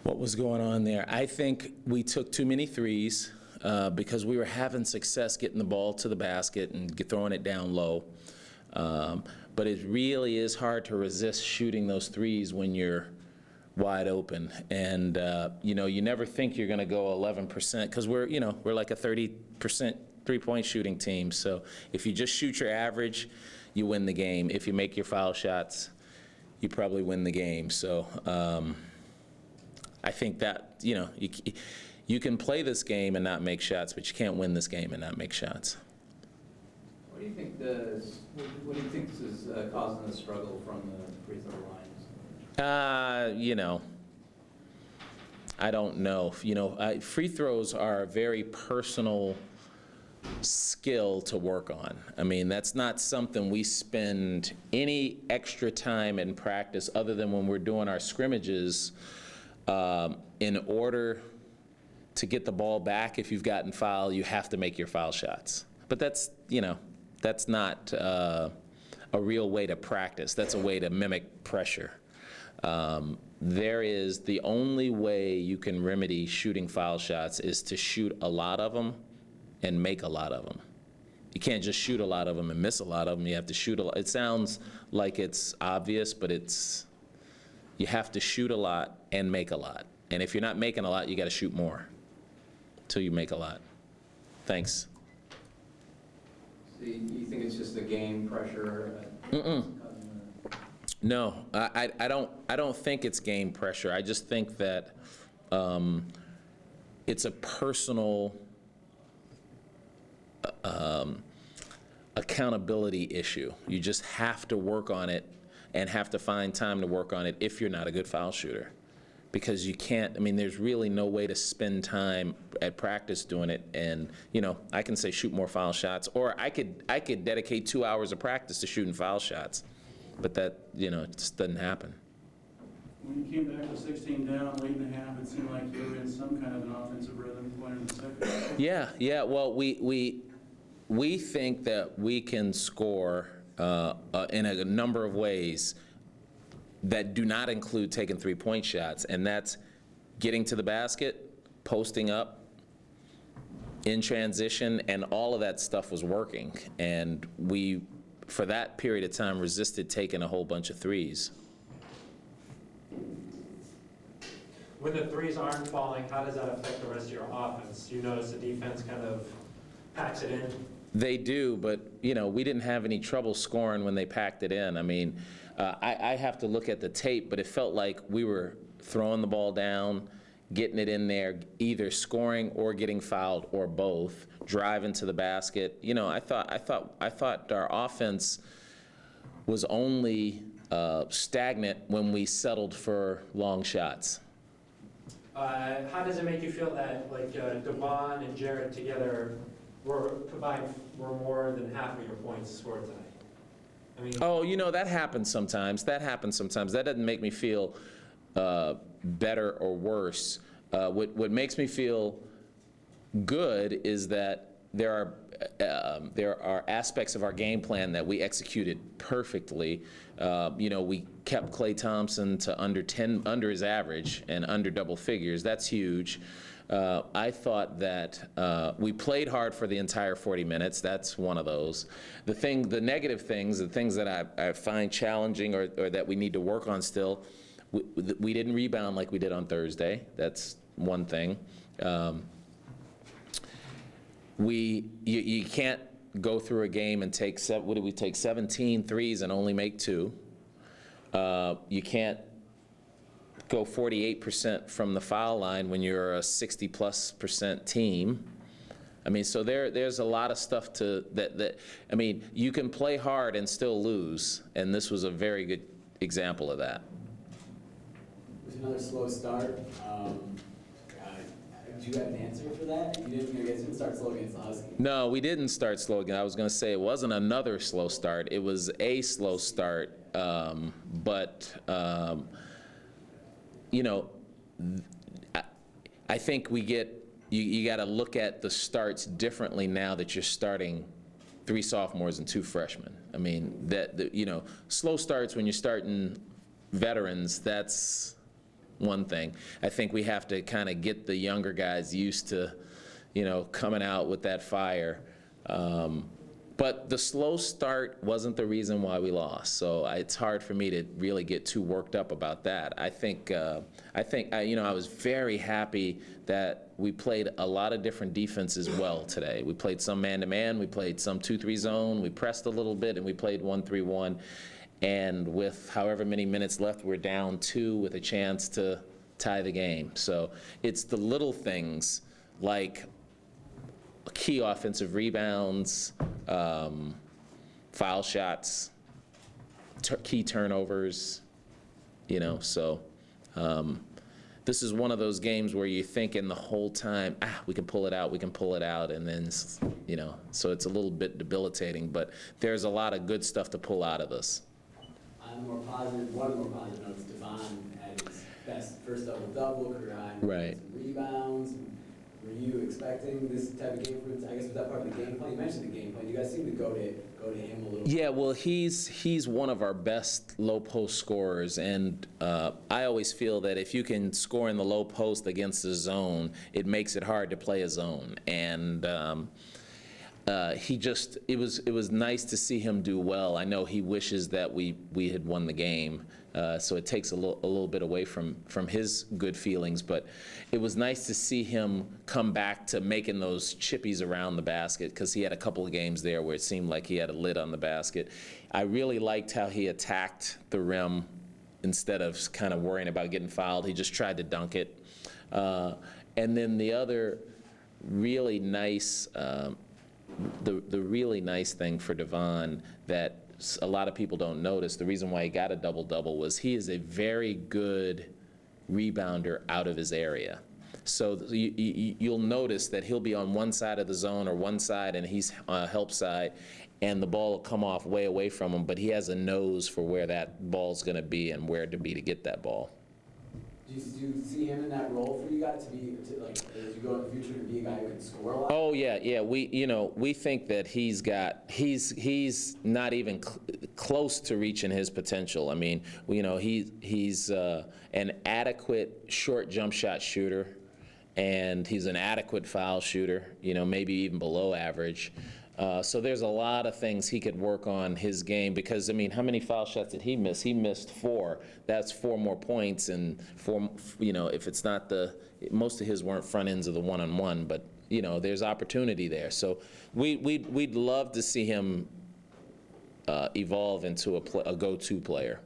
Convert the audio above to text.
What was going on there? I think we took too many threes because we were having success getting the ball to the basket and throwing it down low. But it really is hard to resist shooting those threes when you're wide open. And, you know, you never think you're going to go 11% because we're like a 30% three-point shooting team. So if you just shoot your average, you win the game. If you make your foul shots, you probably win the game. So I think that, you know, you can play this game and not make shots, but you can't win this game and not make shots. What do you think is causing the struggle from the free throw lines? You know, I don't know. You know, free throws are a very personal skill to work on. I mean, that's not something we spend any extra time in practice other than when we're doing our scrimmages in order to get the ball back. If you've gotten foul, you have to make your foul shots. But that's, you know, that's not a real way to practice. That's a way to mimic pressure. There is the only way you can remedy shooting foul shots is to shoot a lot of them and make a lot of them. You can't just shoot a lot of them and miss a lot of them. You have to shoot a lot. It sounds like it's obvious, but you have to shoot a lot and make a lot. And if you're not making a lot, you got to shoot more until you make a lot. Thanks. So you think it's just the game pressure? No, I don't think it's game pressure. I just think that it's a personal accountability issue. You just have to work on it and have to find time to work on it if you're not a good foul shooter. Because you can't, I mean, there's really no way to spend time at practice doing it. And, you know, I can say shoot more foul shots, or I could dedicate 2 hours of practice to shooting foul shots. But that, you know, it just doesn't happen. When you came back with 16 down, late in the half, it seemed like you were in some kind of an offensive rhythm going in the second. Yeah. Well, we think that we can score in a number of ways that do not include taking three-point shots, and that's getting to the basket, posting up, in transition, and all of that stuff was working. And we, for that period of time, resisted taking a whole bunch of threes. When the threes aren't falling, how does that affect the rest of your offense? Do you notice the defense kind of packs it in? They do, but, you know, we didn't have any trouble scoring when they packed it in. I mean, I have to look at the tape, but it felt like we were throwing the ball down, getting it in there, either scoring or getting fouled or both, driving to the basket. You know, I thought our offense was only stagnant when we settled for long shots. How does it make you feel that, like, Devon and Jared together combined were more than half of your points scored tonight? I mean, oh, you know, that happens sometimes. That doesn't make me feel better or worse. What makes me feel good is that there are aspects of our game plan that we executed perfectly. You know, we kept Klay Thompson to under his average and under double figures. That's huge. I thought that we played hard for the entire 40 minutes. That's one of those. The negative things, the things that I find challenging or that we need to work on still, we didn't rebound like we did on Thursday. That's one thing. You can't go through a game and take, what did we take, 17 threes and only make 2. You can't go 48% from the foul line when you're a 60+% team. I mean, so there's a lot of stuff I mean, you can play hard and still lose, and this was a very good example of that. It was another slow start. Do you have an answer for that? You didn't start slow against the Huskies. No, we didn't start slow again. I was going to say it wasn't another slow start. It was a slow start, but you know, I think you got to look at the starts differently now that you're starting 3 sophomores and 2 freshmen. I mean, you know, slow starts when you're starting veterans, that's one thing. I think we have to kind of get the younger guys used to, coming out with that fire. But the slow start wasn't the reason why we lost, so it's hard for me to really get too worked up about that. I was very happy that we played a lot of different defenses well today. We played some man-to-man, we played some 2-3 zone, we pressed a little bit, and we played 1-3-1. And with however many minutes left, we're down 2 with a chance to tie the game. So it's the little things like key offensive rebounds, foul shots, key turnovers, so this is one of those games where you're thinking the whole time, we can pull it out, and then, so it's a little bit debilitating, but there's a lot of good stuff to pull out of this. On the more positive, one of the more positive notes, Devon had his best first double-double, career high Right. rebounds. Were you expecting this type of game? I guess was that part of the game plan? You mentioned the game plan. You guys seem to go to him a little. Yeah, well, he's one of our best low post scorers, and I always feel that if you can score in the low post against the zone, it makes it hard to play a zone. And it was nice to see him do well. I know he wishes that we had won the game. So it takes a little bit away from his good feelings, but it was nice to see him come back to making those chippies around the basket, because he had a couple of games there where it seemed like he had a lid on the basket. I really liked how he attacked the rim instead of kind of worrying about getting fouled. He just tried to dunk it. And then the other really nice, the really nice thing for Devon that a lot of people don't notice, the reason why he got a double-double was he is a very good rebounder out of his area. So you'll notice that he'll be on one side of the zone or one side, and he's help side, and the ball will come off way away from him, but he has a nose for where that ball's going to be and where to be to get that ball. Do you see him in that role for you guys as you go in the future, to be a guy who can score a lot? Oh yeah. We think that he's not even close to reaching his potential. I mean, he's an adequate short jump shot shooter, and he's an adequate foul shooter. Maybe even below average. So there's a lot of things he could work on his game, because, I mean, how many foul shots did he miss? He missed 4. That's 4 more points, and 4, if it's not most of his weren't front ends of the one-on-one, but, there's opportunity there. So we'd love to see him evolve into a go-to player.